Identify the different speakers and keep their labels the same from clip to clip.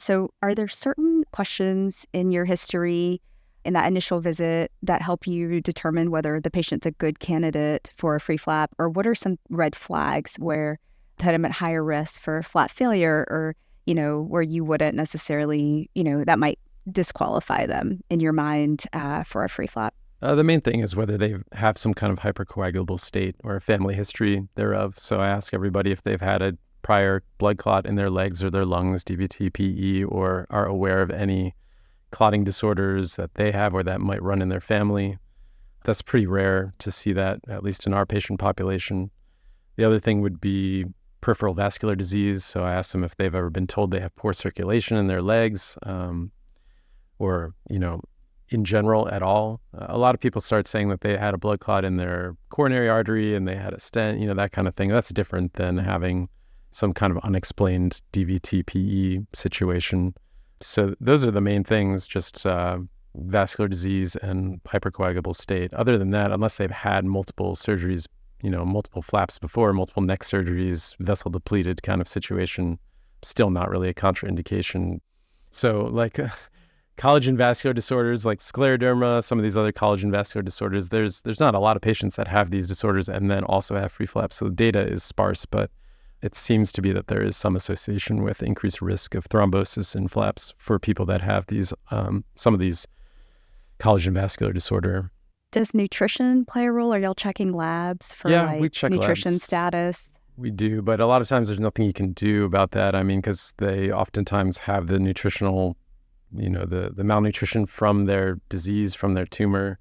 Speaker 1: So are there certain questions in your history in that initial visit that help you determine whether the patient's a good candidate for a free flap? Or what are some red flags where put them at higher risk for flap failure or, where you wouldn't necessarily, that might disqualify them in your mind for a free flap?
Speaker 2: The main thing is whether they have some kind of hypercoagulable state or a family history thereof. So I ask everybody if they've had a prior blood clot in their legs or their lungs, DVT, PE, or are aware of any clotting disorders that they have or that might run in their family. That's pretty rare to see that, at least in our patient population. The other thing would be peripheral vascular disease. So I ask them if they've ever been told they have poor circulation in their legs or, in general at all. A lot of people start saying that they had a blood clot in their coronary artery and they had a stent, that kind of thing. That's different than having some kind of unexplained DVT, PE situation. So those are the main things, just vascular disease and hypercoagulable state. Other than that, unless they've had multiple surgeries, multiple flaps before, multiple neck surgeries, vessel depleted kind of situation, still not really a contraindication. So collagen vascular disorders like scleroderma, some of these other collagen vascular disorders, there's not a lot of patients that have these disorders and then also have free flaps. So the data is sparse, but it seems to be that there is some association with increased risk of thrombosis in flaps for people that have these some of these collagen vascular disorder.
Speaker 1: Does nutrition play a role? Are y'all checking labs for
Speaker 2: we check
Speaker 1: nutrition
Speaker 2: labs.
Speaker 1: Status?
Speaker 2: We do, but a lot of times there's nothing you can do about that. I mean, because they oftentimes have the nutritional, the malnutrition from their disease, from their tumor.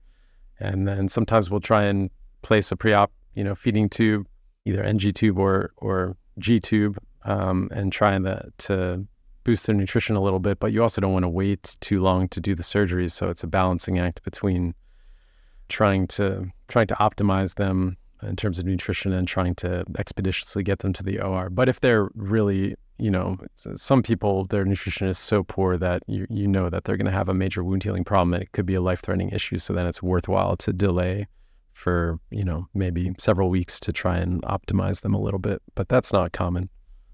Speaker 2: And then sometimes we'll try and place a pre-op, feeding tube, either NG tube or G tube, and trying to boost their nutrition a little bit. But you also don't want to wait too long to do the surgery. So it's a balancing act between trying to optimize them in terms of nutrition and trying to expeditiously get them to the OR. But if they're really, some people, their nutrition is so poor that you know that they're going to have a major wound healing problem and it could be a life-threatening issue. So then it's worthwhile to delay for, maybe several weeks to try and optimize them a little bit. But that's not common.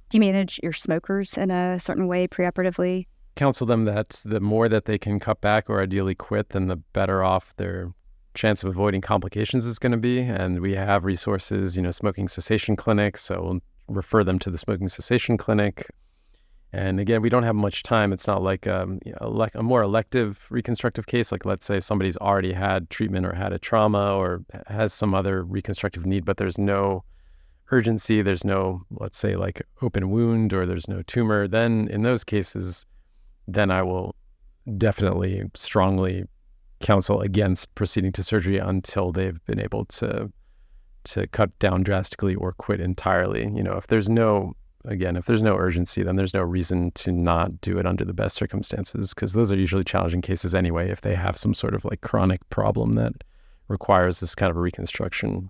Speaker 1: Do you manage your smokers in a certain way preoperatively?
Speaker 2: Counsel them that the more that they can cut back or ideally quit, then the better off their chance of avoiding complications is going to be. And we have resources, smoking cessation clinics. So we'll refer them to the smoking cessation clinic. And again, we don't have much time. It's not like a more elective reconstructive case. Like let's say somebody's already had treatment or had a trauma or has some other reconstructive need, but there's no urgency. There's no, let's say like open wound or there's no tumor. Then in those cases, then I will definitely strongly counsel against proceeding to surgery until they've been able to cut down drastically or quit entirely. If there's no urgency, then there's no reason to not do it under the best circumstances, because those are usually challenging cases anyway if they have some sort of chronic problem that requires this kind of a reconstruction.